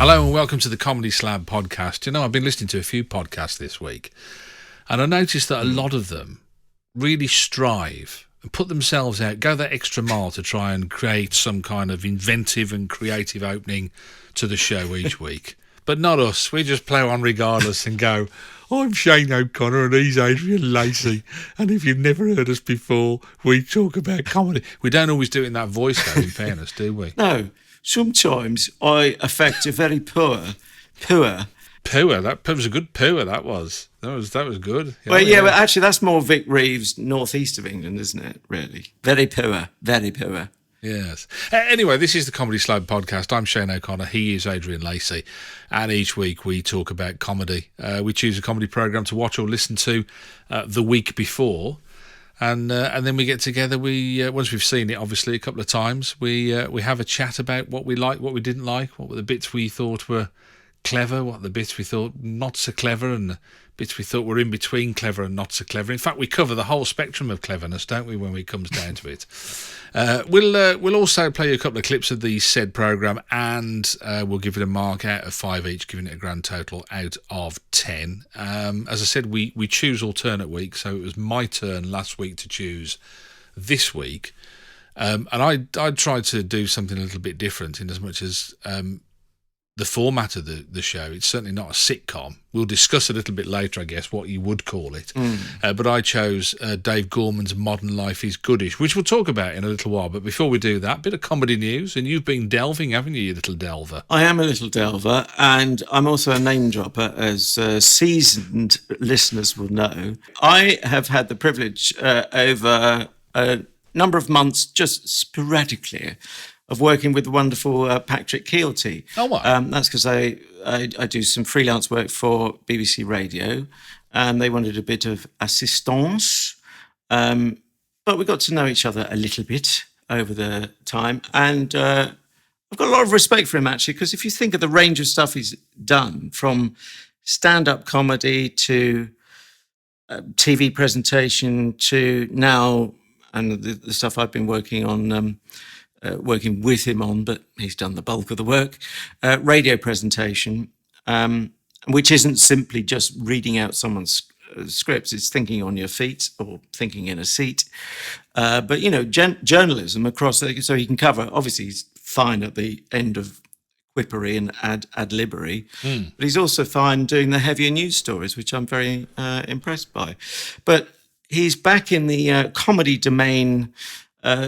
Hello and welcome to the Comedy Slab podcast. You know, I've been listening to a few podcasts this week, and I noticed that a lot of them really strive and put themselves out, go that extra mile to try and create some kind of inventive and creative opening to the show each week. But not us. We just plough on regardless and go, I'm Shane O'Connor and he's Adrian Lacey. And if you've never heard us before, we talk about comedy. We don't always do it in that voice, though, in fairness, do we? No. Sometimes I affect a very poor. That was a good poor. That was good. Yeah, well, yeah, but actually, that's more Vic Reeves, northeast of England, isn't it? Really, very poor, very poor. Yes. Anyway, this is the Comedy Slab podcast. I'm Shane O'Connor. He is Adrian Lacey, and each week we talk about comedy. We choose a comedy program to watch or listen to the week before. And then we get together. We once we've seen it, obviously, a couple of times, we have a chat about what we liked, what we didn't like, what were the bits we thought were clever, what the bits we thought not so clever, and the bits we thought were in between clever and not so clever. In fact, we cover the whole spectrum of cleverness, don't we, when it comes down to it? We'll also play you a couple of clips of the said programme, and we'll give it a mark out of 5 each, giving it a grand total out of 10. As I said, we choose alternate weeks, so it was my turn last week to choose this week. And I tried to do something a little bit different in as much as the format of the show. It's certainly not a sitcom. We'll discuss a little bit later, I guess, what you would call it. But I chose Dave Gorman's Modern Life Is Goodish, which we'll talk about in a little while. But before we do that, a bit of comedy news. And you've been delving, haven't you little delver? I am a little delver, and I'm also a name dropper, as seasoned listeners will know. I have had the privilege over a number of months, just sporadically, of working with the wonderful Patrick Keelty. Oh, wow. That's because I do some freelance work for BBC Radio, and they wanted a bit of assistance. But we got to know each other a little bit over the time, and I've got a lot of respect for him, actually, because if you think of the range of stuff he's done, from stand-up comedy to TV presentation to now, and the stuff I've been working on, working with him on, but he's done the bulk of the work, radio presentation, which isn't simply just reading out someone's scripts, it's thinking on your feet or thinking in a seat. But, you know, journalism across, so he can cover, obviously he's fine at the end of quippery and ad-libbery, but he's also fine doing the heavier news stories, which I'm very impressed by. But he's back in the comedy domain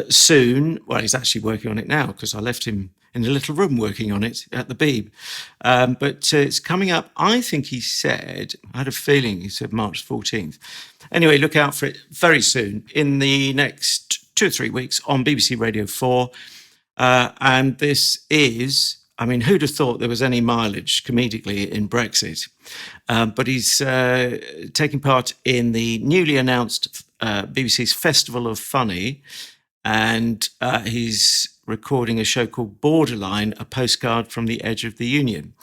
soon. Well, he's actually working on it now because I left him in a little room working on it at the Beeb. But it's coming up, I think he said, I had a feeling he said March 14th. Anyway, look out for it very soon, in the next 2 or 3 weeks on BBC Radio 4. And this is, I mean, who'd have thought there was any mileage comedically in Brexit? But he's taking part in the newly announced BBC's Festival of Funny, and he's recording a show called Borderline, a postcard from the edge of the Union.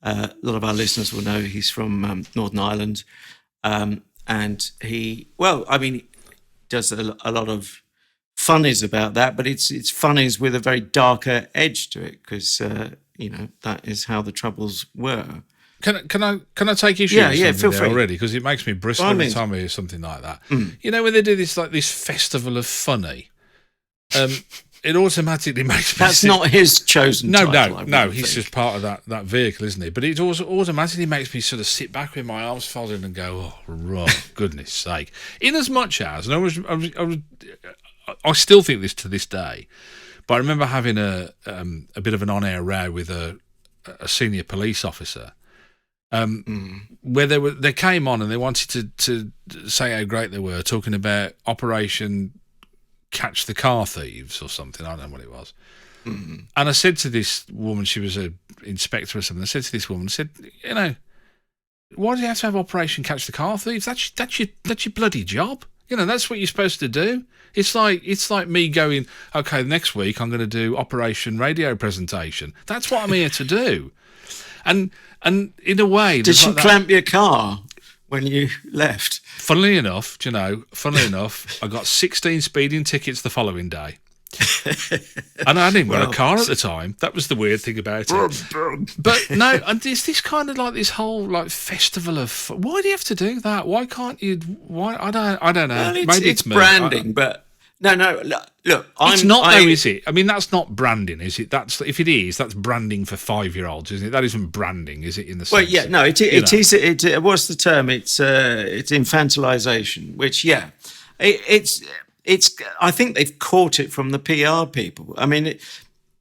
A lot of our listeners will know he's from Northern Ireland, and he does a lot of funnies about that, but it's funnies with a very darker edge to it, because that is how the Troubles were. Can I take issue with something feel free already, because it makes me bristle every time I hear something like that. You know, when they do this Festival of Funny, it automatically makes me... That's not his chosen title. No, he's just part of that vehicle, isn't he? But it also automatically makes me sort of sit back with my arms folded and go, oh, right, goodness sake. In as much as, and I still think this to this day, but I remember having a bit of an on-air row with a senior police officer, where they came on and they wanted to say how great they were, talking about Operation Catch the Car Thieves or something. I don't know what it was. And I said to this woman, she was an inspector or something, I said to this woman, I said, you know, why do you have to have Operation Catch the Car Thieves? That's your bloody job. You know, that's what you're supposed to do. It's like me going, okay, next week I'm going to do Operation Radio Presentation. That's what I'm here to do. And in a way... Did she clamp your car when you left? Funnily enough, I got 16 speeding tickets the following day. And I hadn't got a car at the time. That was the weird thing about it. But no, and it's this kind of like this whole like festival of. Why do you have to do that? Why can't you? Why I don't know. Well, Maybe it's me. branding, but no. Look, It's not though, is it? I mean, that's not branding, is it? That's if it is, that's branding for 5-year-olds, isn't it? That isn't branding, is it? In the sense well, yeah, no, it is. What's the term? It's infantilization, which it's. I think they've caught it from the PR people. I mean,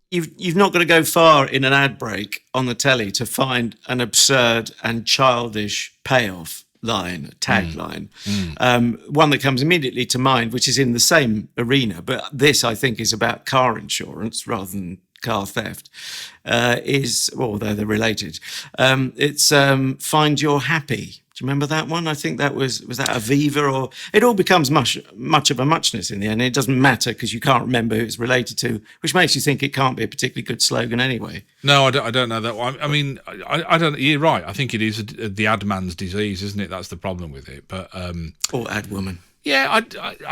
you've not got to go far in an ad break on the telly to find an absurd and childish payoff line, tagline. One that comes immediately to mind, which is in the same arena, but this I think is about car insurance rather than car theft. Although they're related. It's Find Your Happy. Do you remember that one? I think that was that Aviva, or it all becomes much of a muchness in the end. It doesn't matter because you can't remember who it's related to, which makes you think it can't be a particularly good slogan anyway. No, I don't know that one. I mean, I don't. You're right. I think it is the ad man's disease, isn't it? That's the problem with it. But or ad woman. Yeah, I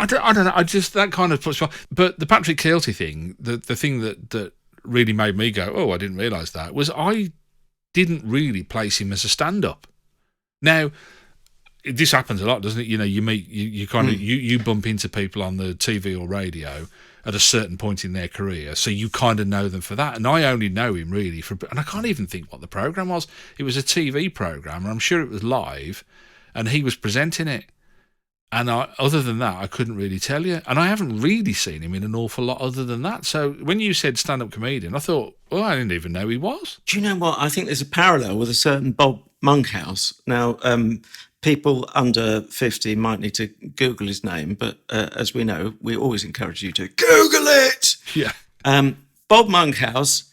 don't know. I just that kind of puts. But the Patrick Keelty thing, the thing that really made me go, oh, I didn't realise that, was I didn't really place him as a stand-up. Now, this happens a lot, doesn't it? You know, you meet, you kind of, you bump into people on the TV or radio at a certain point in their career, so you kind of know them for that. And I only know him really and I can't even think what the programme was. It was a TV programme, and I'm sure it was live, and he was presenting it. And other than that, I couldn't really tell you. And I haven't really seen him in an awful lot other than that. So when you said stand-up comedian, I thought, well, I didn't even know he was. Do you know what? I think there's a parallel with a certain Bob Monkhouse. Now, people under 50 might need to Google his name, but as we know, we always encourage you to Google it. Yeah. Bob Monkhouse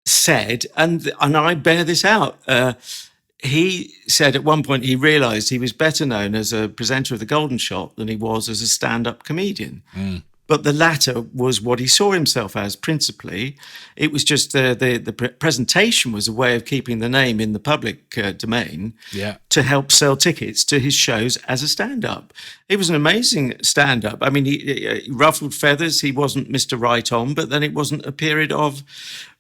said, and I bear this out, he said at one point he realised he was better known as a presenter of The Golden Shot than he was as a stand-up comedian. But the latter was what he saw himself as principally. It was just the presentation was a way of keeping the name in the public domain to help sell tickets to his shows as a stand-up. It was an amazing stand-up. I mean, he ruffled feathers. He wasn't Mr. Right On, but then it wasn't a period of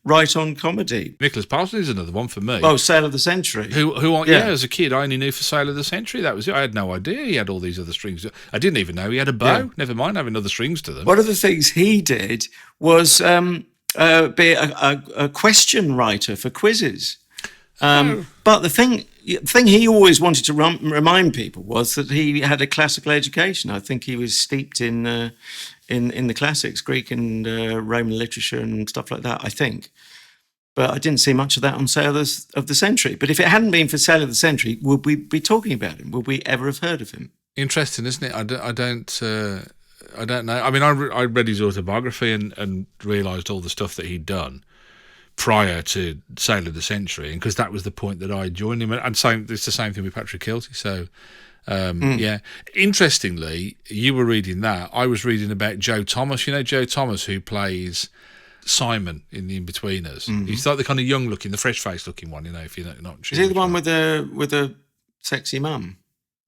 right-on comedy. Nicholas Parson is another one for me. Oh, Sale of the Century. Who as a kid, I only knew for Sale of the Century. That was it. I had no idea he had all these other strings. I didn't even know he had a bow. Yeah. Never mind having other strings to them. One of the things he did was be a question writer for quizzes. But the thing he always wanted to remind people was that he had a classical education. I think he was steeped in the classics, Greek and Roman literature and stuff like that, I think. But I didn't see much of that on Sale of the Century. But if it hadn't been for Sale of the Century, would we be talking about him? Would we ever have heard of him? Interesting, isn't it? I don't know. I mean, I read his autobiography and realised all the stuff that he'd done prior to Sale of the Century, and because that was the point that I joined him. And it's the same thing with Patrick Keelty. So, yeah. Interestingly, you were reading that. I was reading about Joe Thomas. You know Joe Thomas, who plays Simon in The Inbetweeners. He's like the kind of young-looking, the fresh-faced looking one. You know, if you're not sure. Is he the one with the sexy mum,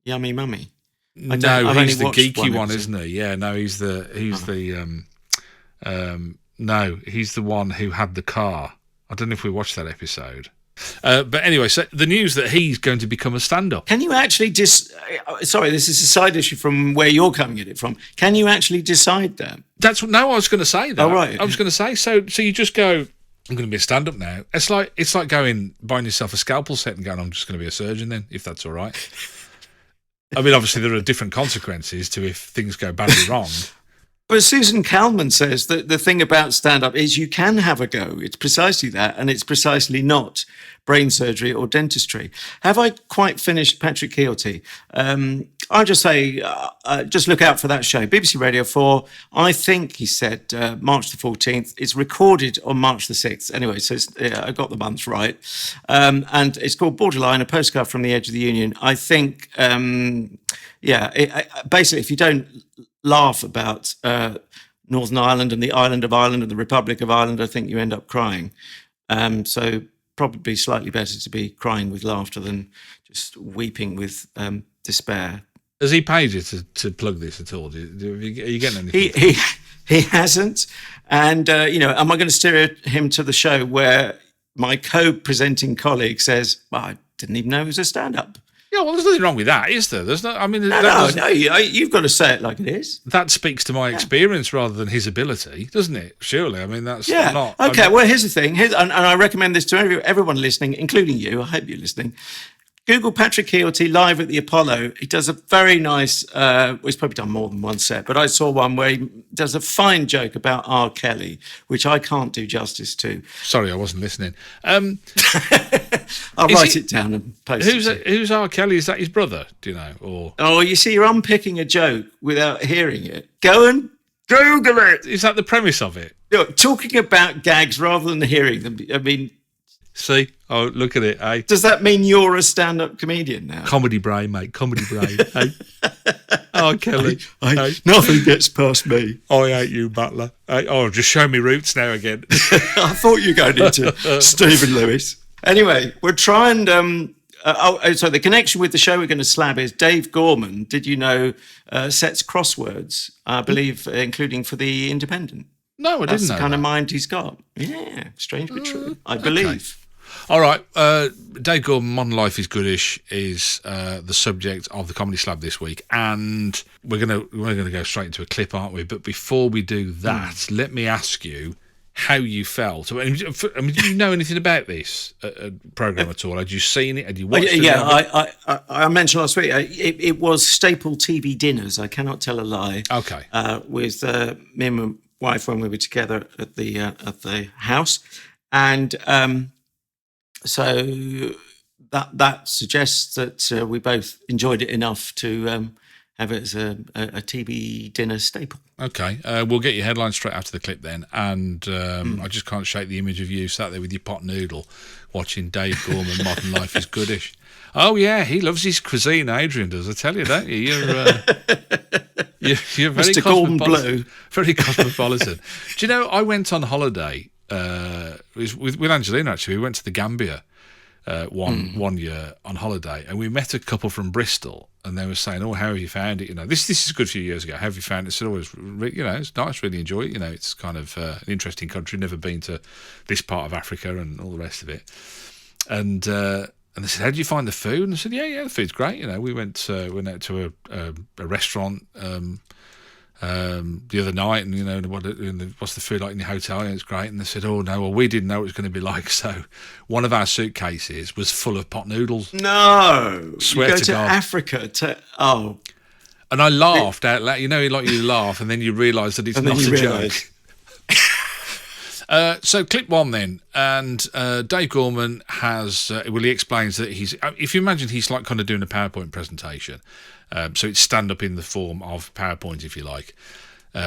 yummy mummy? No, he's the geeky one, isn't he? Yeah, no, he's the one who had the car. I don't know if we watched that episode. But anyway, so the news that he's going to become a stand-up. Can you actually sorry, this is a side issue from where you're coming at it from. Can you actually decide that? I was going to say that. Oh, right. I was going to say, so you just go, I'm going to be a stand-up now. It's like going, buying yourself a scalpel set and going, I'm just going to be a surgeon then, if that's all right. I mean, obviously there are different consequences to if things go badly wrong. But Susan Calman says that the thing about stand-up is you can have a go. It's precisely that, and it's precisely not brain surgery or dentistry. Have I quite finished Patrick Keelty? I'll just say, just look out for that show. BBC Radio 4, I think he said March the 14th. It's recorded on March the 6th. Anyway, so I got the months right. And it's called Borderline, a postcard from the edge of the Union. I think, basically, if you don't laugh about Northern Ireland and the island of Ireland and the Republic of Ireland, I think you end up crying. So probably slightly better to be crying with laughter than just weeping with despair. Has he paid you to plug this at all? Are you getting anything? He hasn't. And, am I going to steer him to the show where my co-presenting colleague says, well, I didn't even know it was a stand-up? Yeah, well, there's nothing wrong with that, is there? There's no. I mean, No, you've got to say it like it is. That speaks to my experience rather than his ability, doesn't it? Surely, I mean, that's not. Okay, well, here's the thing, and I recommend this to everyone listening, including you. I hope you're listening. Google Patrick Keelty live at the Apollo. He does a very nice, he's probably done more than one set, but I saw one where he does a fine joke about R. Kelly, which I can't do justice to. Sorry, I wasn't listening. I'll write it down and post it. Who's R. Kelly? Is that his brother? Do you know? Or you see, you're unpicking a joke without hearing it. Go and Google it. Is that the premise of it? Talking about gags rather than hearing them. I mean, see? Oh, look at it, eh? Does that mean you're a stand-up comedian now? Comedy brain, mate. Comedy brain. eh? Oh, Kelly. Nothing gets past me. I hate you, Butler. Just show me roots now again. I thought you were going into Stephen Lewis. Anyway, we're trying... so the connection with the show we're going to slab is Dave Gorman, did you know, sets crosswords, I believe, including for The Independent. No, I didn't know. That's the kind of mind he's got. Yeah, strange but true, I believe. Okay. All right, Dave Gorman, Modern Life Is Goodish is the subject of the Comedy Slab this week, and we're gonna go straight into a clip, aren't we? But before we do that, let me ask you how you felt. I mean, did you know anything about this program at all? Had you seen it? Had you watched it? Yeah, I mentioned last week. It was staple TV dinners. I cannot tell a lie. Okay, with me and my wife when we were together at the house, and so that suggests that we both enjoyed it enough to have it as a TV dinner staple. Okay, we'll get your headline straight after the clip then, and I just can't shake the image of you sat there with your pot noodle watching Dave Gorman, Modern Life Is Goodish. Oh yeah, he loves his cuisine, Adrian does, I tell you, don't you? You're very Mr. Gorman Blue. Very cosmopolitan. Do you know, I went on holiday with Angelina, actually. We went to the Gambia one year on holiday, and we met a couple from Bristol, and they were saying, "Oh, how have you found it? You know, this is a good few years ago. How have you found it?" I said, "Oh, it's nice. Really enjoy it. You know, it's kind of an interesting country. Never been to this part of Africa and all the rest of it." And they said, "How did you find the food?" And I said, "Yeah, the food's great. You know, we went out to a restaurant." The other night, and what's the food like in the hotel? And it's great. And they said, "Oh no, well, we didn't know what it was going to be like." So one of our suitcases was full of pot noodles. No, swear you go to to God. Africa and I laughed out loud. You know, like you laugh, and then you realise that it's not a joke. So clip one then, and Dave Gorman has, he explains that if you imagine he's like kind of doing a PowerPoint presentation, so it's stand up in the form of PowerPoint, if you like,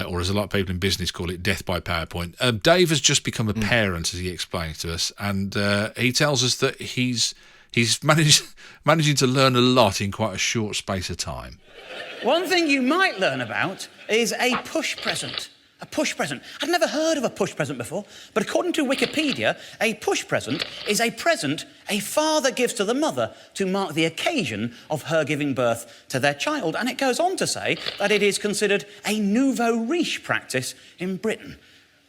or as a lot of people in business call it, death by PowerPoint. Dave has just become a parent, as he explains to us, and he tells us that he's managing to learn a lot in quite a short space of time. One thing you might learn about is a push present. A push present. I'd never heard of a push present before, but according to Wikipedia, a push present is a present a father gives to the mother to mark the occasion of her giving birth to their child. And it goes on to say that it is considered a nouveau riche practice in Britain.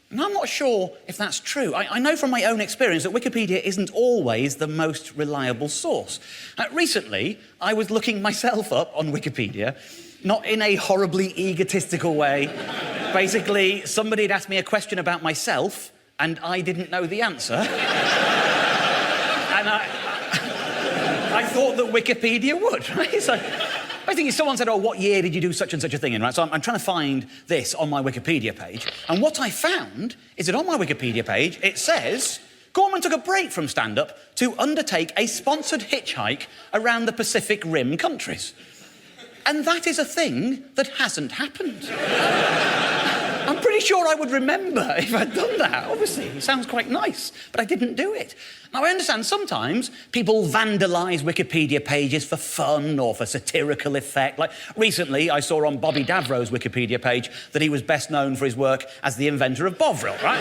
And I'm not sure if that's true. I know from my own experience that Wikipedia isn't always the most reliable source. Recently, I was looking myself up on Wikipedia, not in a horribly egotistical way. Basically, somebody had asked me a question about myself, and I didn't know the answer. And I thought that Wikipedia would, right? So basically, someone said, "Oh, what year did you do such and such a thing in?" Right? So I'm trying to find this on my Wikipedia page, and what I found is that on my Wikipedia page, it says, Gorman took a break from stand-up to undertake a sponsored hitchhike around the Pacific Rim countries. And that is a thing that hasn't happened. I'm pretty sure I would remember if I'd done that. Obviously, it sounds quite nice, but I didn't do it. Now, I understand sometimes people vandalise Wikipedia pages for fun or for satirical effect. Like, recently, I saw on Bobby Davro's Wikipedia page that he was best known for his work as the inventor of Bovril, right?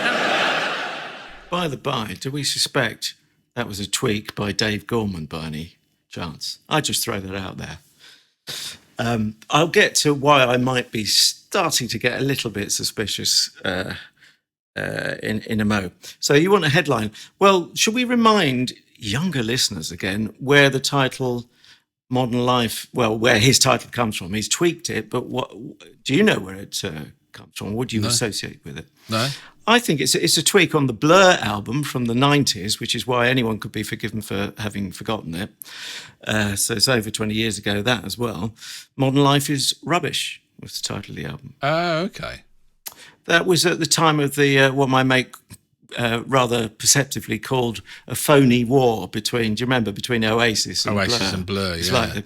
By the by, do we suspect that was a tweak by Dave Gorman by any chance? I just throw that out there. I'll get to why I might be starting to get a little bit suspicious in a mo. So you want a headline. Well, should we remind younger listeners again where the title Modern Life, well, where his title comes from? He's tweaked it, but what do you know where it comes from? What do you associate with it? No. I think it's a tweak on the Blur album from the 90s, which is why anyone could be forgiven for having forgotten it. So it's over 20 years ago, that as well. Modern Life Is Rubbish was the title of the album. Oh, okay. That was at the time of the what my mate rather perceptively called a phony war between, do you remember, between Oasis and Blur? And Blur, It's yeah. like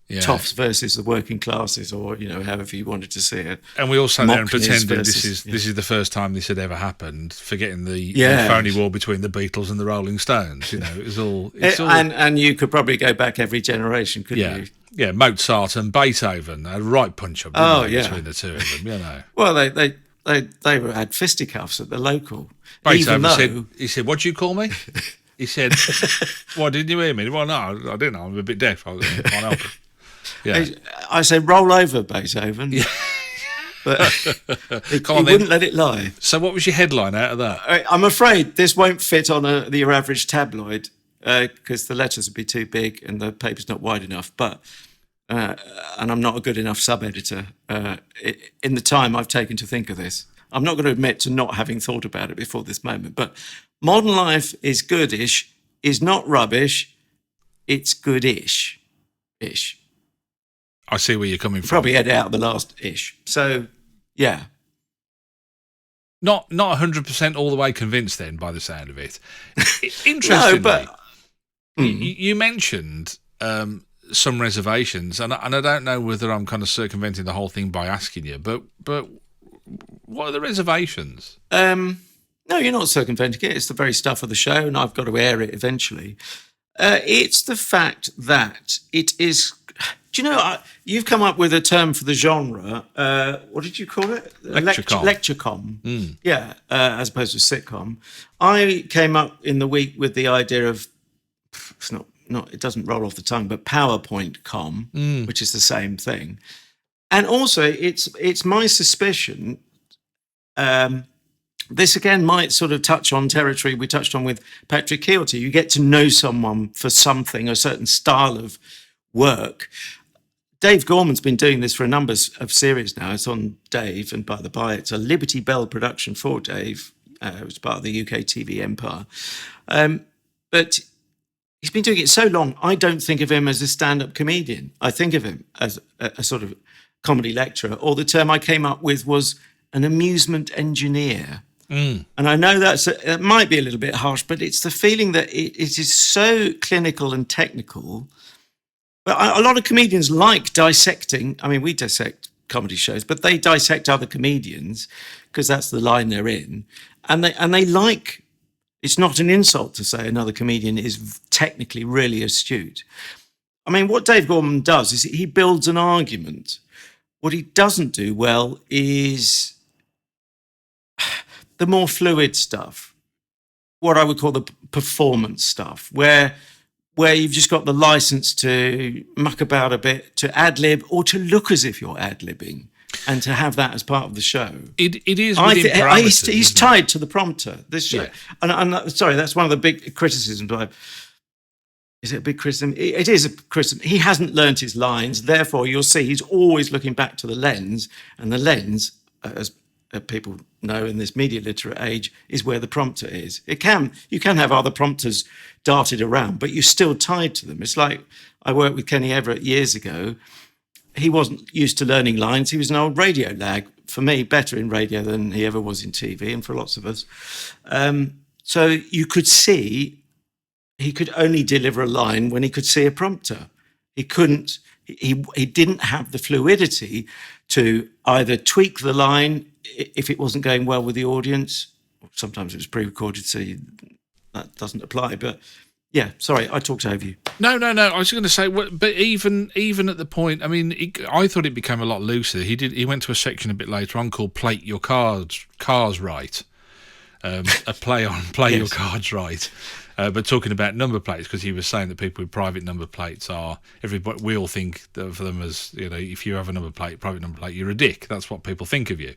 the toffs versus the working classes, or, you know, however you wanted to see it. And we all sat there and Mockneys pretended versus- this is the first time this had ever happened, forgetting the Yeah. phony war between the Beatles and the Rolling Stones. You know, it was all... And you could probably go back every generation, couldn't yeah. you? Yeah, Mozart and Beethoven, a right punch-up between the two of them, you know. Well, they had fisticuffs at the local. Beethoven said, "What do you call me?" He said, "Why didn't you hear me?" Well, no, I didn't. I'm a bit deaf. I can't help it. Yeah. I said, roll over, Beethoven. Yeah. But he wouldn't let it lie. So what was your headline out of that? I'm afraid this won't fit on your average tabloid because the letters would be too big and the paper's not wide enough. But and I'm not a good enough sub-editor in the time I've taken to think of this. I'm not going to admit to not having thought about it before this moment. But Modern Life Is Goodish is not rubbish. It's goodish. Ish. I see where you're coming from. Probably edit out the last ish. So, yeah. Not 100% all the way convinced then, by the sound of it. Interestingly, No, but you mentioned some reservations, and I don't know whether I'm kind of circumventing the whole thing by asking you, but what are the reservations? no, you're not circumventing it. It's the very stuff of the show, and I've got to air it eventually. It's the fact that it is. Do you know, you've come up with a term for the genre. What did you call it? Lecture-com. Lecture-com. Yeah, as opposed to sitcom. I came up in the week with the idea of, it's not it doesn't roll off the tongue, but PowerPoint-com, which is the same thing. And also, it's my suspicion, this again might sort of touch on territory we touched on with Patrick Keelty. You get to know someone for something, a certain style of work. Dave Gorman's been doing this for a number of series now. It's on Dave, and by the by, it's a Liberty Bell production for Dave. It was part of the UK TV empire. But he's been doing it so long, I don't think of him as a stand-up comedian. I think of him as a sort of comedy lecturer, or the term I came up with was an amusement engineer. And I know it might be a little bit harsh, but it's the feeling that it is so clinical and technical. But a lot of comedians like dissecting. I mean, we dissect comedy shows, but they dissect other comedians because that's the line they're in. And they like, it's not an insult to say another comedian is technically really astute. I mean, what Dave Gorman does is he builds an argument. What he doesn't do well is the more fluid stuff, what I would call the performance stuff, where you've just got the license to muck about a bit, to ad-lib, or to look as if you're ad-libbing, and to have that as part of the show. It is within parameters, he's tied to the prompter. This show. Yeah. And sorry, that's one of the big criticisms. Is it a big criticism? It is a criticism. He hasn't learnt his lines. Therefore, you'll see he's always looking back to the lens. And the lens, as people know in this media literate age, is where the prompter is. You can have other prompters darted around, but you're still tied to them. It's like I worked with Kenny Everett years ago. He wasn't used to learning lines. He was an old radio lag. For me, better in radio than he ever was in TV, and for lots of us. So you could see he could only deliver a line when he could see a prompter. He couldn't. He didn't have the fluidity to either tweak the line if it wasn't going well with the audience. Sometimes it was pre-recorded, so that doesn't apply. But yeah, sorry, I talked over you. No. I was going to say, but even at the point, I mean, I thought it became a lot looser. He went to a section a bit later on called "Plate Your Cars Right," a play on "Play Your Cards Right." But talking about number plates, because he was saying that people with private number plates we all think of them as, you know, if you have a private number plate, you're a dick. That's what people think of you.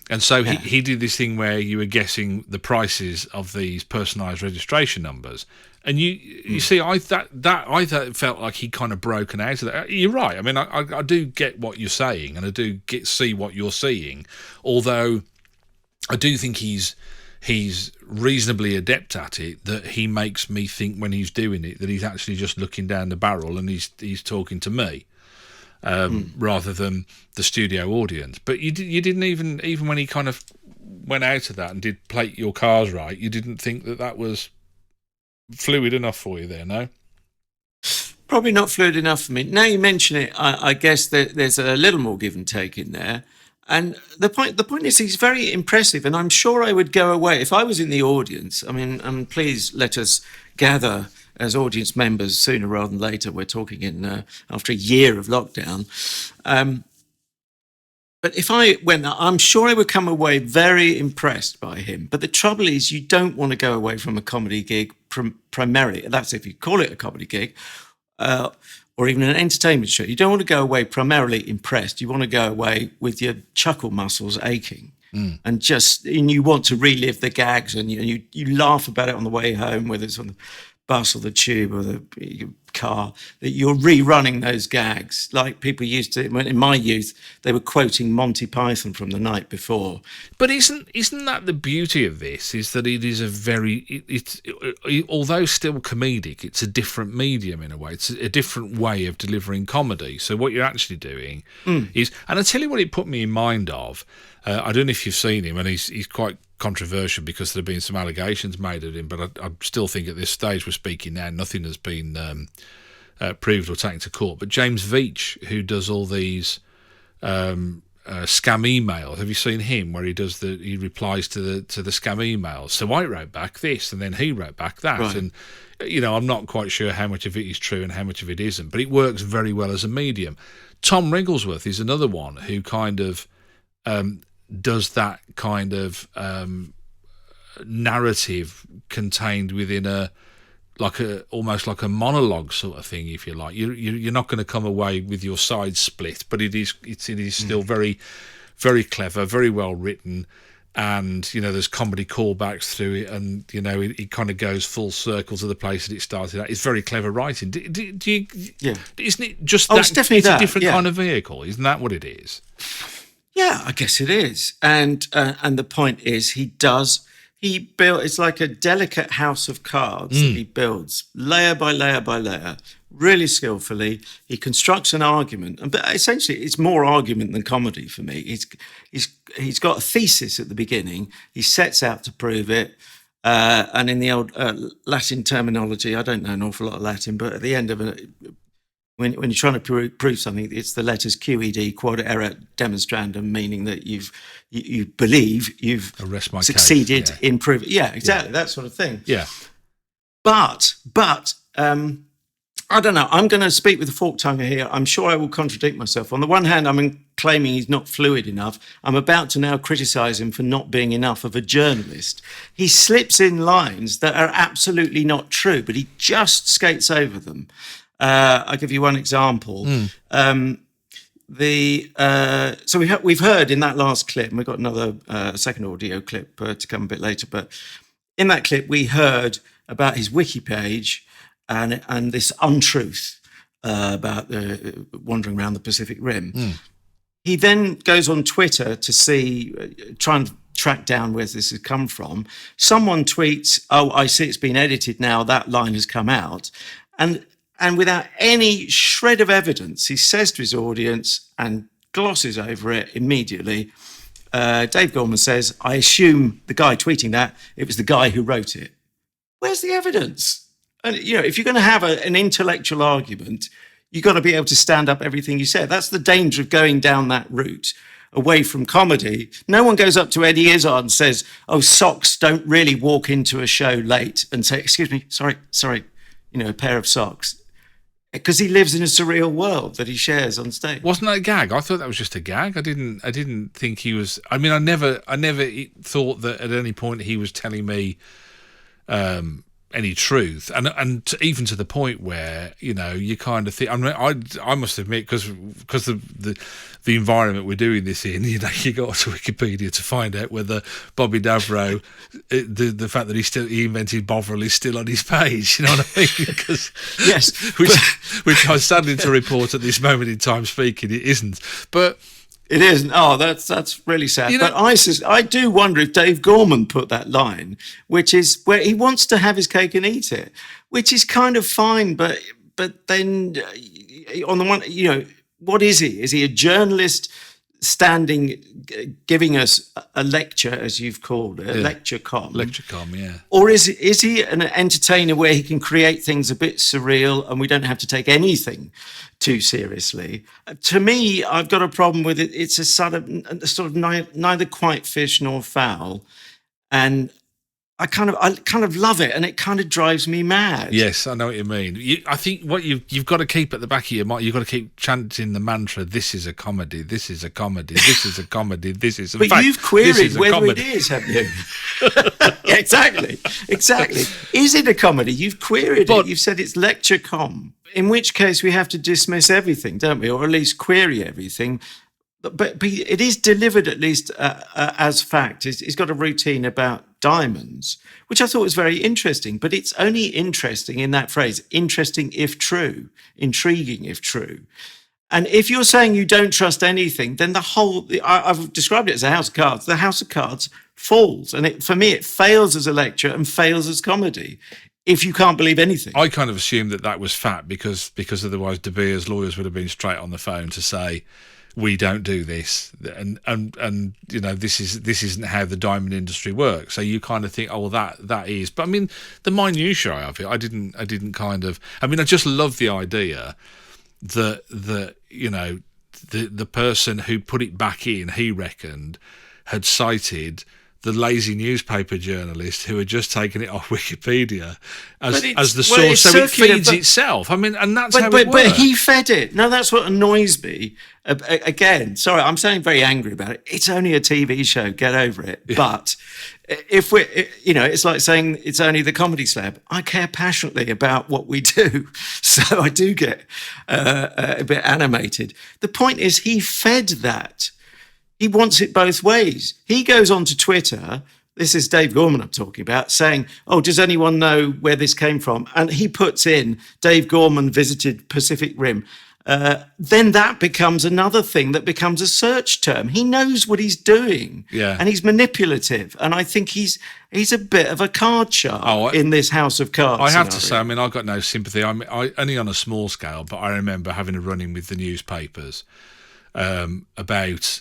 And so he did this thing where you were guessing the prices of these personalised registration numbers, and you see, I thought it felt like he kind of broken out of that. You're right. I mean, I do get what you're saying, and I do see what you're seeing. Although I do think he's reasonably adept at it. That he makes me think when he's doing it that he's actually just looking down the barrel and he's talking to me. Rather than the studio audience. But you didn't even when he kind of went out of that and did plate your cars right, you didn't think that was fluid enough for you there, no? Probably not fluid enough for me. Now you mention it, I guess there's a little more give and take in there. And the point is he's very impressive, and I'm sure I would go away if I was in the audience. I mean, and please let us gather as audience members sooner rather than later. We're talking in after a year of lockdown. But if I went there, I'm sure I would come away very impressed by him. But the trouble is, you don't want to go away from a comedy gig primarily. That's if you call it a comedy gig, or even an entertainment show. You don't want to go away primarily impressed. You want to go away with your chuckle muscles aching. And you want to relive the gags, and you laugh about it on the way home, whether it's on the bus or the tube or the car, that you're rerunning those gags like people used to. In my youth, they were quoting Monty Python from the night before. But isn't that the beauty of this? Is that it is it's although still comedic, it's a different medium in a way. It's a different way of delivering comedy. So what you're actually doing is, and I tell you what it put me in mind of. I don't know if you've seen him, and he's quite controversial because there have been some allegations made of him, but I still think at this stage we're speaking now, nothing has been proved or taken to court. But James Veitch, who does all these scam emails, have you seen him? Where he replies to the scam emails. So I wrote back this, and then he wrote back that, right. And I'm not quite sure how much of it is true and how much of it isn't, but it works very well as a medium. Tom Wrigglesworth is another one who kind of does that kind of narrative contained within almost like a monologue sort of thing, if you like. You're not going to come away with your sides split, but it is still very, very clever, very well written, and there's comedy callbacks through it, and it kind of goes full circle to the place that it started at. It's very clever writing. Do you? Yeah. Isn't it just? It's definitely it's a different kind of vehicle. Isn't that what it is? Yeah, I guess it is. And the point is, he built, it's like a delicate house of cards that he builds layer by layer by layer, really skillfully. He constructs an argument, but essentially it's more argument than comedy for me. He's got a thesis at the beginning. He sets out to prove it. And in the old Latin terminology, I don't know an awful lot of Latin, but at the end of it, when you're trying to prove something, it's the letters QED, quod erat demonstrandum, meaning that you believe you've succeeded in proving. Yeah, exactly, that sort of thing. Yeah. But I don't know. I'm going to speak with a forked tongue here. I'm sure I will contradict myself. On the one hand, I'm claiming he's not fluid enough. I'm about to now criticise him for not being enough of a journalist. He slips in lines that are absolutely not true, but he just skates over them. I'll give you one example. So we've heard in that last clip, and we've got another second audio clip to come a bit later, but in that clip we heard about his wiki page and this untruth about wandering around the Pacific Rim. He then goes on Twitter to try and track down where this has come from. Someone tweets, "Oh, I see it's been edited now, that line has come out." And without any shred of evidence, he says to his audience and glosses over it immediately. Dave Gorman says, "I assume the guy tweeting that, it was the guy who wrote it." Where's the evidence? And, if you're going to have an intellectual argument, you've got to be able to stand up everything you said. That's the danger of going down that route away from comedy. No one goes up to Eddie Izzard and says, "Oh, socks don't really walk into a show late," and say, "Excuse me, sorry, a pair of socks." Because he lives in a surreal world that he shares on stage. Wasn't that a gag? I thought that was just a gag. I didn't think he was. I mean, I never thought that at any point he was telling me any truth, and even to the point where you kind of think. I mean, I must admit, because the environment we're doing this in, you go to Wikipedia to find out whether Bobby Davro, the fact that he invented Bovril is still on his page. You know what I mean? Because yes, which I'm sadly to report at this moment in time speaking, it isn't, but. It isn't. Oh, that's really sad. But I do wonder if Dave Gorman put that line, which is where he wants to have his cake and eat it, which is kind of fine. But then on the one, what is he? Is he a journalist standing, giving us a lecture, as you've called it, lecture com? Lecture com, yeah. Or is he an entertainer where he can create things a bit surreal and we don't have to take anything too seriously? To me, I've got a problem with it. It's a sort of neither quite fish nor fowl, and I kind of love it, and it kind of drives me mad. Yes, I know what you mean. I think what you've got to keep at the back of your mind, you've got to keep chanting the mantra: "This is a comedy. This is a comedy. This is a comedy. This is." But you've queried whether it is, haven't you? Yeah, exactly. Is it a comedy? You've queried it. You've said it's lecture com. In which case, we have to dismiss everything, don't we, or at least query everything. But it is delivered at least as fact. It's got a routine about diamonds, which I thought was very interesting. But it's only interesting in that phrase, interesting if true, intriguing if true. And if you're saying you don't trust anything, then I've described it as a house of cards. The house of cards falls. And for me, it fails as a lecture and fails as comedy. If you can't believe anything. I kind of assumed that was fact because otherwise De Beers lawyers would have been straight on the phone to say, we don't do this, and this isn't how the diamond industry works. So you kind of think, oh, well, that is. But I mean, the minutiae of it, I didn't kind of. I mean, I just love the idea that the person who put it back in, he reckoned, had cited the lazy newspaper journalist who had just taken it off Wikipedia as the source, so it feeds itself. I mean, and that's how it works. But he fed it. No, that's what annoys me. Again, sorry, I'm sounding very angry about it. It's only a TV show. Get over it. Yeah. But if it's like saying it's only the Comedy Slab. I care passionately about what we do, so I do get a bit animated. The point is, he fed that. He wants it both ways. He goes on to Twitter, this is Dave Gorman I'm talking about, saying, oh, does anyone know where this came from? And he puts in, Dave Gorman visited Pacific Rim. Then that becomes another thing that becomes a search term. He knows what he's doing. Yeah. And he's manipulative. And I think he's a bit of a card shark in this house of cards. I have to say, I mean, I've got no sympathy. I only on a small scale, but I remember having a run-in with the newspapers about...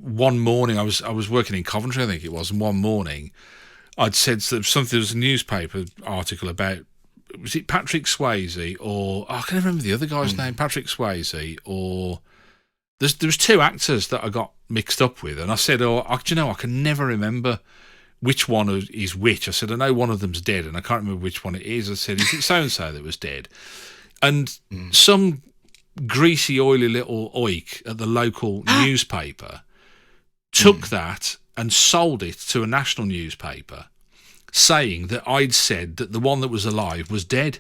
one morning I was working in Coventry, I think it was, and one morning I'd said that there was a newspaper article about, was it Patrick Swayze or I can't remember the other guy's name, Patrick Swayze, or there was two actors that I got mixed up with, and I said, I can never remember which one is which. I said, I know one of them's dead and I can't remember which one it is. I said, is it so-and-so that was dead? And some greasy, oily little oik at the local newspaper took that and sold it to a national newspaper, saying that I'd said that the one that was alive was dead,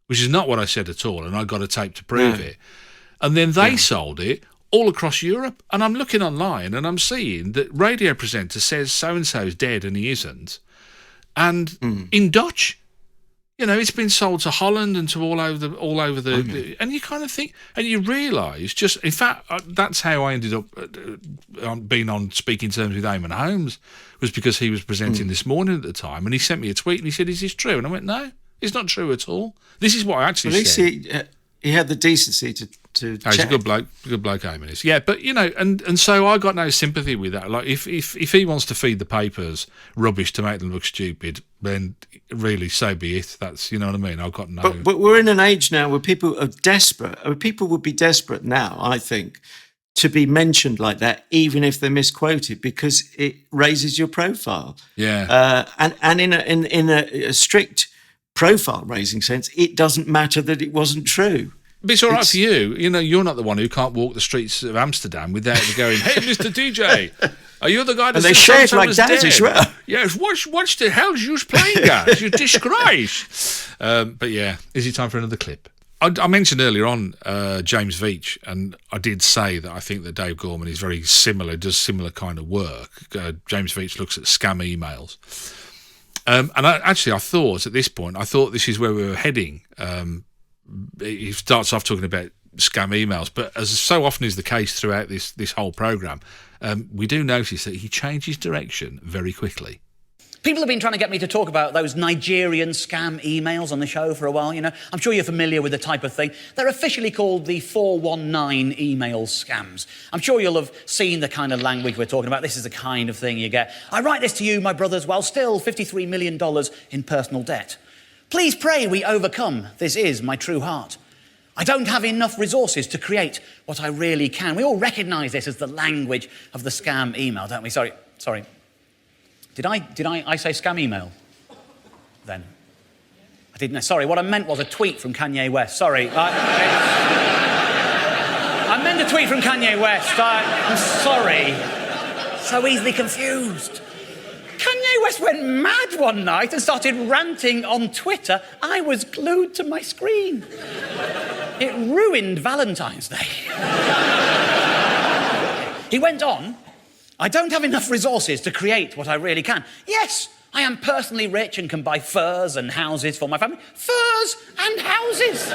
which is not what I said at all, and I got a tape to prove it. And then they sold it all across Europe, and I'm looking online and I'm seeing that radio presenter says so-and-so's dead and he isn't, and in Dutch. It's been sold to Holland and to all over the, and you kind of think, and you realise, in fact, that's how I ended up being on speaking terms with Eamon Holmes, was because he was presenting this morning at the time, and he sent me a tweet and he said, "Is this true?" And I went, "No, it's not true at all. This is what I actually said." At least he had the decency to check. He's a good bloke, Eamon is. Yeah, but and so I got no sympathy with that. Like if he wants to feed the papers rubbish to make them look stupid, then really, so be it. That's, you know what I mean? I've got no... But we're in an age now where people are desperate. People would be desperate now, I think, to be mentioned like that, even if they're misquoted, because it raises your profile. Yeah. And in a strict profile raising sense, it doesn't matter that it wasn't true. But it's all right for you. You know, you're not the one who can't walk the streets of Amsterdam without going, "Hey, Mr. DJ, are you the guy that?" And they shave like that as well. Yes, watch the hell you're playing, guys. You disgrace. But yeah, is it time for another clip? I mentioned earlier on James Veitch, and I did say that I think that Dave Gorman is very similar, does similar kind of work. James Veitch looks at scam emails. And I thought at this point, this is where we were heading. He starts off talking about scam emails, but as so often is the case throughout this whole programme, we do notice that he changes direction very quickly. People have been trying to get me to talk about those Nigerian scam emails on the show for a while, you know. I'm sure you're familiar with the type of thing. They're officially called the 419 email scams. I'm sure you'll have seen the kind of language we're talking about. This is the kind of thing you get. I write this to you, my brothers, while still $53 million in personal debt. Please pray we overcome. This is my true heart. I don't have enough resources to create what I really can. We all recognise this as the language of the scam email, don't we? Sorry. Did I say scam email then? I didn't. Sorry, what I meant was a tweet from Kanye West. Sorry. I meant a tweet from Kanye West. I'm sorry. So easily confused. Kanye West went mad one night and started ranting on Twitter. I was glued to my screen. It ruined Valentine's Day. He went on, I don't have enough resources to create what I really can. Yes, I am personally rich and can buy furs and houses for my family. Furs and houses.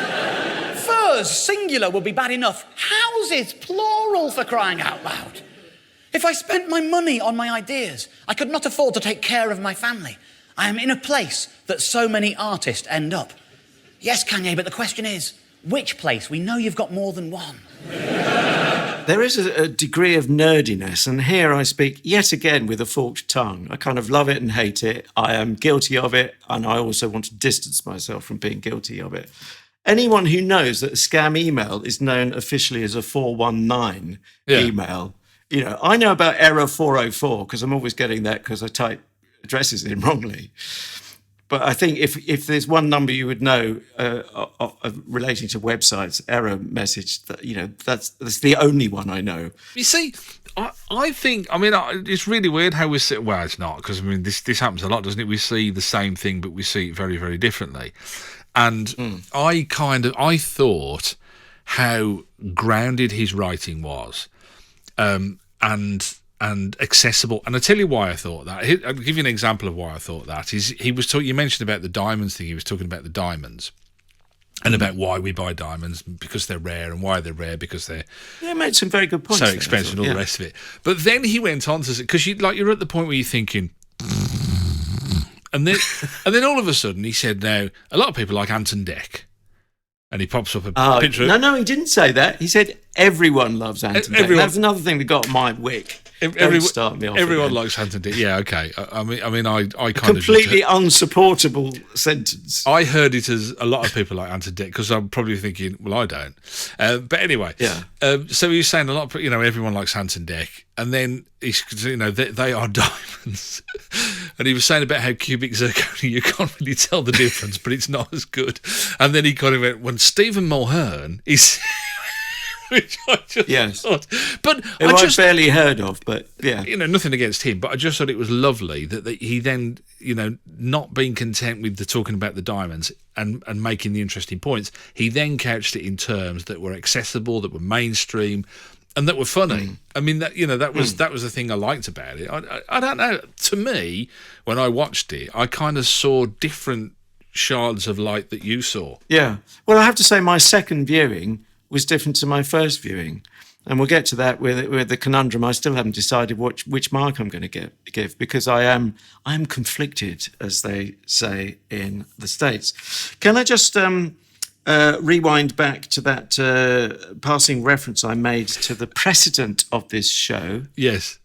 Furs, singular, would be bad enough. Houses, plural, for crying out loud. If I spent my money on my ideas, I could not afford to take care of my family. I am in a place that so many artists end up. Yes, Kanye, but the question is, which place? We know you've got more than one. There is a degree of nerdiness, and here I speak yet again with a forked tongue. I kind of love it and hate it. I am guilty of it, and I also want to distance myself from being guilty of it. Anyone who knows that a scam email is known officially as a 419 email, you know, I know about error 404 because I'm always getting that because I type addresses in wrongly. But I think if there's one number you would know relating to websites, error message, that's the only one I know. You see, I think, it's really weird how we see, well, it's not, because, this happens a lot, doesn't it? We see the same thing, but we see it very, very differently. And I thought how grounded his writing was, and accessible. And I'll tell you why I thought that. I'll give you an example of why I thought that. You mentioned about the diamonds thing. He was talking about the diamonds and about why we buy diamonds, because they're rare, and why they're rare because they're made some very good points. So expensive and all the rest of it. But then he went on to say, because you're at the point where you're thinking, and then all of a sudden he said, now a lot of people like Ant and Dec. And he pops up a picture. No, he didn't say that. He said everyone loves Ant and Dec. That's another thing that got my wick. Don't start me off. Everyone again. likes Ant and Dec. Yeah, okay. I kind completely unsupportable sentence. I heard it as a lot of people like Ant and Dec because I'm probably thinking, well, I don't. But anyway, so he was saying a lot of everyone likes Ant and Dec, and then they are diamonds. And he was saying about how cubic zirconia, you can't really tell the difference, but it's not as good. And then he kind of went, when Stephen Mulhern is. Which I just thought. But I've barely heard of, but yeah. Nothing against him, but I just thought it was lovely that he then, not being content with the talking about the diamonds and making the interesting points, he then couched it in terms that were accessible, that were mainstream, and that were funny. That was the thing I liked about it. I don't know. To me, when I watched it, I kind of saw different shards of light that you saw. Yeah. Well, I have to say my second viewing was different to my first viewing. And we'll get to that with the conundrum. I still haven't decided which mark I'm going to give because I am conflicted, as they say in the States. Can I just rewind back to that passing reference I made to the precedent of this show? Yes.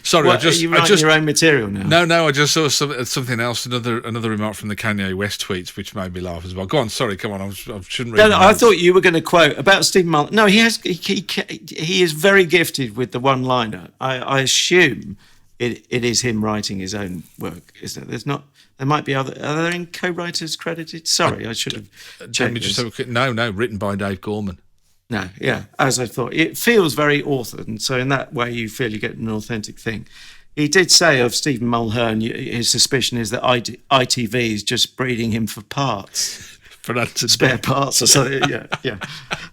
Sorry, are you writing your own material now? No, I just saw something else, another remark from the Kanye West tweets, which made me laugh as well. Go on, sorry, come on, I shouldn't read. No, I thought you were going to quote about Stephen Mulhern. No, he is very gifted with the one-liner. I assume it is him writing his own work, isn't it? There's not. There might be other. Are there any co-writers credited? Sorry, I should have Let checked me just this. have a quick, no, written by Dave Gorman. No, yeah, as I thought. It feels very authored, and so in that way you feel you get an authentic thing. He did say of Stephen Mulhern, his suspicion is that ITV is just breeding him for parts, spare parts or something. Yeah.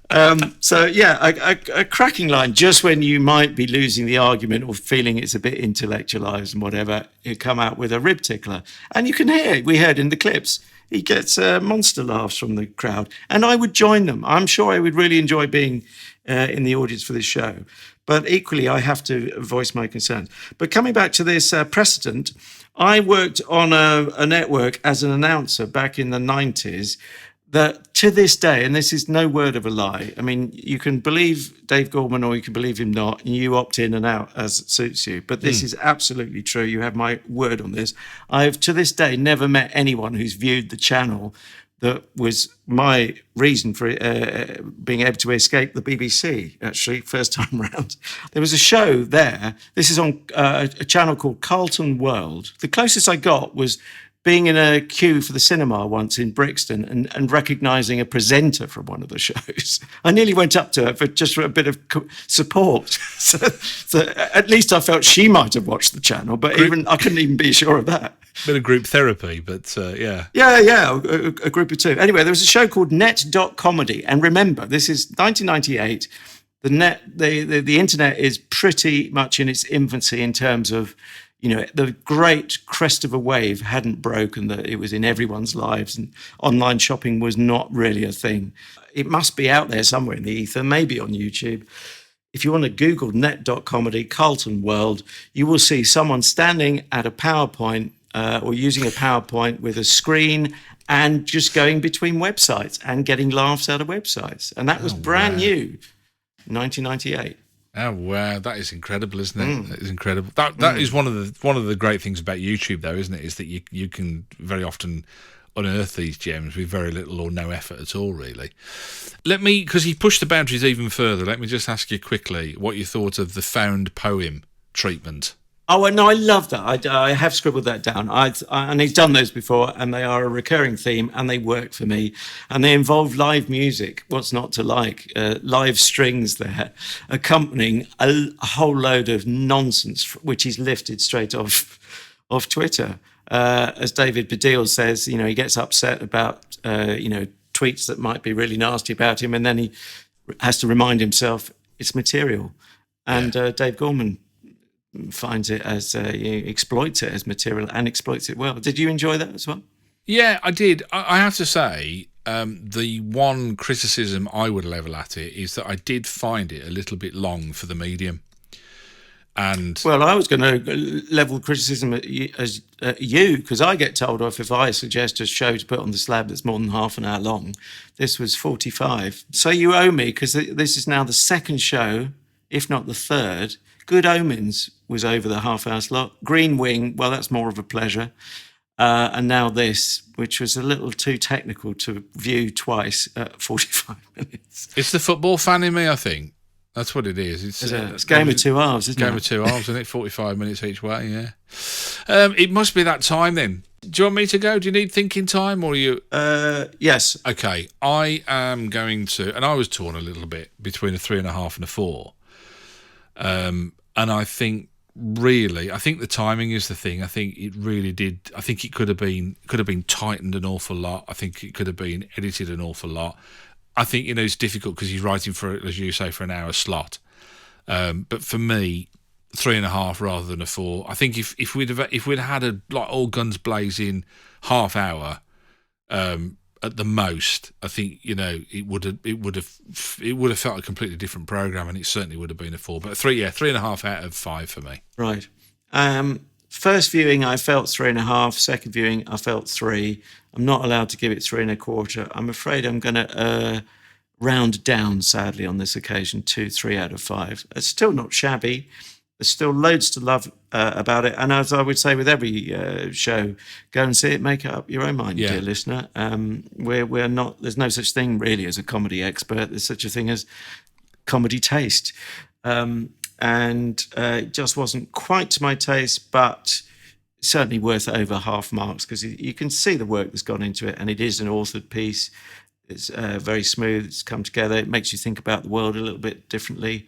A cracking line. Just when you might be losing the argument or feeling it's a bit intellectualised and whatever, he'll come out with a rib tickler, and you can hear it. We heard in the clips. He gets monster laughs from the crowd, and I would join them. I'm sure I would really enjoy being in the audience for this show. But equally, I have to voice my concerns. But coming back to this precedent, I worked on a network as an announcer back in the 90s that to this day, and this is no word of a lie, I mean, you can believe Dave Gorman or you can believe him not, and you opt in and out as it suits you. But this is absolutely true. You have my word on this. I've, to this day, never met anyone who's viewed the channel that was my reason for being able to escape the BBC, actually, first time round. There was a show there. This is on a channel called Carlton World. The closest I got was being in a queue for the cinema once in Brixton and recognising a presenter from one of the shows. I nearly went up to her for a bit of support. So at least I felt she might have watched the channel, but I couldn't even be sure of that. Bit of group therapy, but yeah. Yeah, a group of two. Anyway, there was a show called Net.comedy. And remember, this is 1998. The internet is pretty much in its infancy in terms of, the great crest of a wave hadn't broken, that it was in everyone's lives, and online shopping was not really a thing. It must be out there somewhere in the ether, maybe on YouTube. If you want to Google Net.comedy, Carlton World, you will see someone standing at a PowerPoint or using a PowerPoint with a screen and just going between websites and getting laughs out of websites. And that was brand new, 1998. Oh wow, that is incredible, isn't it? That is incredible. That is one of the great things about YouTube, though, isn't it? Is that you can very often unearth these gems with very little or no effort at all, really. Because he pushed the boundaries even further, let me just ask you quickly what you thought of the found poem treatment. Oh, no, I love that. I have scribbled that down. And he's done those before, and they are a recurring theme, and they work for me. And they involve live music. What's not to like? Live strings there, accompanying a whole load of nonsense, which he's lifted straight off Twitter. As David Baddiel says, he gets upset about, tweets that might be really nasty about him, and then he has to remind himself it's material. And Dave Gorman finds it as exploits it as material and exploits it well. Did you enjoy that as well? Yeah, I did. I have to say, the one criticism I would level at it is that I did find it a little bit long for the medium. And well, I was going to level criticism at you because I get told off if I suggest a show to put on the Slab that's more than half an hour long. This was 45. So you owe me, because this is now the second show, if not the third. Good Omens was over the half-hour slot. Green Wing, well, that's more of a pleasure. And now this, which was a little too technical to view twice at 45 minutes. It's the football fan in me, I think. That's what it is. It's a game of two halves, isn't it? Game of two halves, isn't it? 45 minutes each way, yeah. It must be that time then. Do you want me to go? Do you need thinking time, or are you? Yes. Okay, I am going to, and I was torn a little bit between a 3.5 and a 4. And I think the timing is the thing. I think it really did. I think it could have been tightened an awful lot. I think it could have been edited an awful lot. I think, it's difficult because he's writing for, as you say, for an hour slot. But for me, 3.5 rather than a 4. I think if we'd had a all guns blazing half hour, at the most, I think it would have felt a completely different program, and it certainly would have been a 4. But 3.5 out of 5 for me. Right. First viewing, I felt 3.5. Second viewing, I felt 3. I'm not allowed to give it 3.25. I'm afraid I'm going to round down, sadly, on this occasion to 3 out of 5. It's still not shabby. There's still loads to love about it. And as I would say with every show, go and see it, make it up your own mind, dear listener. We're not, there's no such thing really as a comedy expert. There's such a thing as comedy taste. and it just wasn't quite to my taste, but certainly worth over half marks because you can see the work that's gone into it, and it is an authored piece. It's very smooth. It's come together. It makes you think about the world a little bit differently.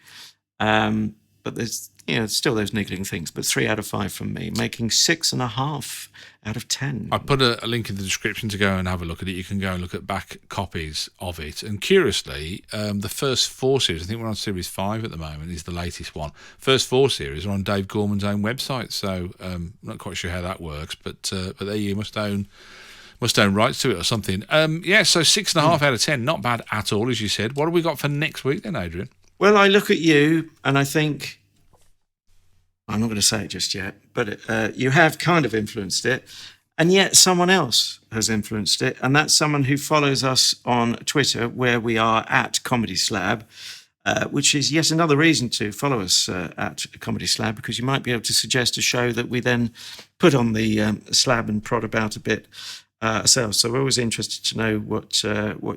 But there's still those niggling things. But 3 out of 5 from me, making 6.5 out of 10. I put a link in the description to go and have a look at it. You can go and look at back copies of it. And curiously, the first 4 series, I think we're on series 5 at the moment, is the latest one. First 4 series are on Dave Gorman's own website. So I'm not quite sure how that works, but there you must own rights to it or something. So 6.5 out of 10, not bad at all, as you said. What have we got for next week then, Adrian? Well, I look at you and I think, I'm not going to say it just yet, but you have kind of influenced it, and yet someone else has influenced it, and that's someone who follows us on Twitter, where we are at Comedy Slab, which is yet another reason to follow us at Comedy Slab, because you might be able to suggest a show that we then put on the slab and prod about a bit ourselves. So we're always interested to know what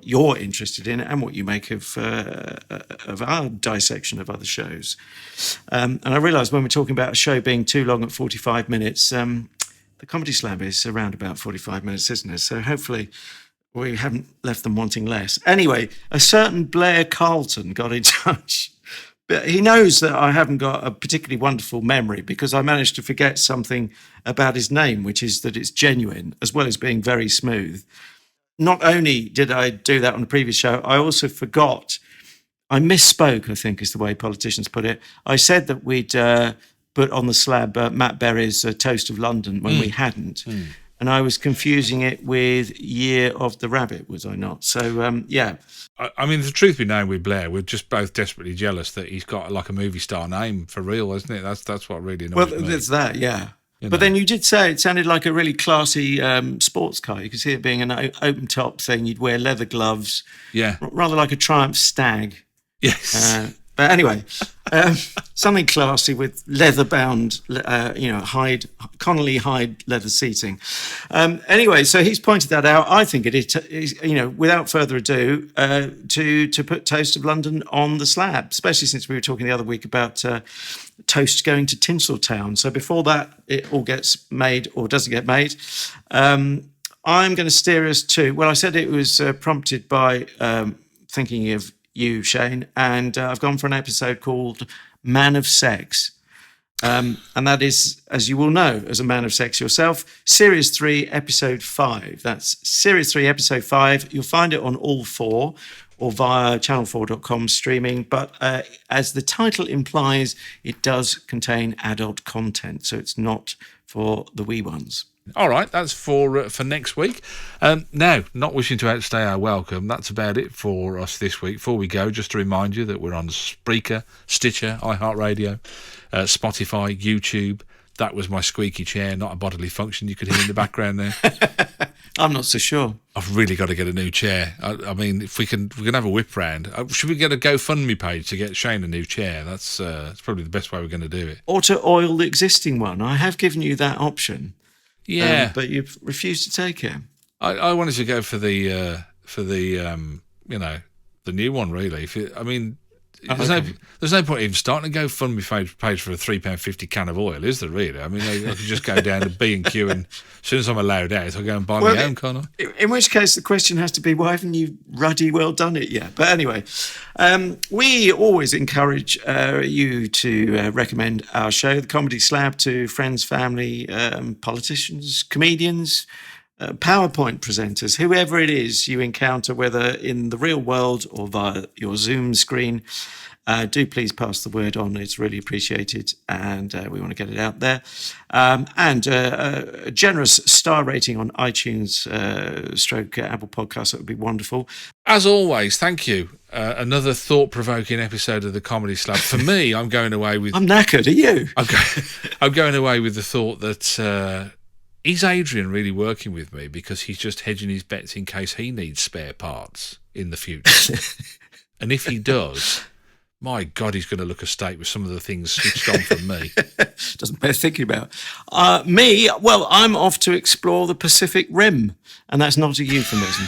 you're interested in and what you make of our dissection of other shows. And I realise when we're talking about a show being too long at 45 minutes, the Comedy Slab is around about 45 minutes, isn't it? So hopefully we haven't left them wanting less. Anyway, a certain Blair Carlton got in touch. But he knows that I haven't got a particularly wonderful memory because I managed to forget something about his name, which is that it's genuine, as well as being very smooth. Not only did I do that on the previous show, I also forgot. I misspoke, I think is the way politicians put it. I said that we'd put on the slab Matt Berry's Toast of London when we hadn't. And I was confusing it with Year of the Rabbit, was I not? So, yeah. I mean, the truth be known with Blair, we're just both desperately jealous that he's got like a movie star name for real, isn't it? That's what really annoys me. Well, there's that, yeah. But then you did say it sounded like a really classy sports car. You could see it being an open top thing. You'd wear leather gloves. Yeah. Rather like a Triumph Stag. Yes. But anyway, something classy with leather-bound, Connolly hide leather seating. Anyway, so he's pointed that out. I think it is, without further ado, to put Toast of London on the slab, especially since we were talking the other week about Toast going to Tinseltown. So before that, it all gets made or doesn't get made. I'm going to steer us to, well, I said it was prompted by thinking of you, Shane, and I've gone for an episode called Man of Sex. And that is, as you will know, as a man of sex yourself, Series 3, Episode 5. That's Series 3, Episode 5. You'll find it on all 4 or via channel4.com streaming. But as the title implies, it does contain adult content, so it's not for the wee ones. All right, that's for next week. Now, not wishing to outstay our welcome, that's about it for us this week. Before we go, just to remind you that we're on Spreaker, Stitcher, iHeart Radio, Spotify, YouTube. That was my squeaky chair, not a bodily function you could hear in the background there. I'm not so sure. I've really got to get a new chair. I mean, if we can have a whip round. Should we get a GoFundMe page to get Shane a new chair? That's probably the best way we're going to do it. Or to oil the existing one. I have given you that option. Yeah, but you've refused to take it. I wanted to go for the new one really. There's no point even starting a GoFundMe page for a £3.50 can of oil, is there really? I mean, I could just go down to B&Q and as soon as I'm allowed out, I'll go and buy my own, can't I? In which case, the question has to be, why haven't you ruddy well done it yet? But anyway, we always encourage you to recommend our show, The Comedy Slab, to friends, family, politicians, comedians, PowerPoint presenters, whoever it is you encounter, whether in the real world or via your Zoom screen. Do please pass the word on. It's really appreciated, and we want to get it out there. And a generous star rating on iTunes / Apple Podcasts, that would be wonderful. As always, thank you. Another thought-provoking episode of the Comedy Slab. For me, I'm going away with... I'm knackered, are you? I'm going away with the thought that... is Adrian really working with me because he's just hedging his bets in case he needs spare parts in the future? And if he does, my God, he's going to look a state with some of the things switched on from me. Doesn't bear thinking about. Me, well, I'm off to explore the Pacific Rim, and that's not a euphemism.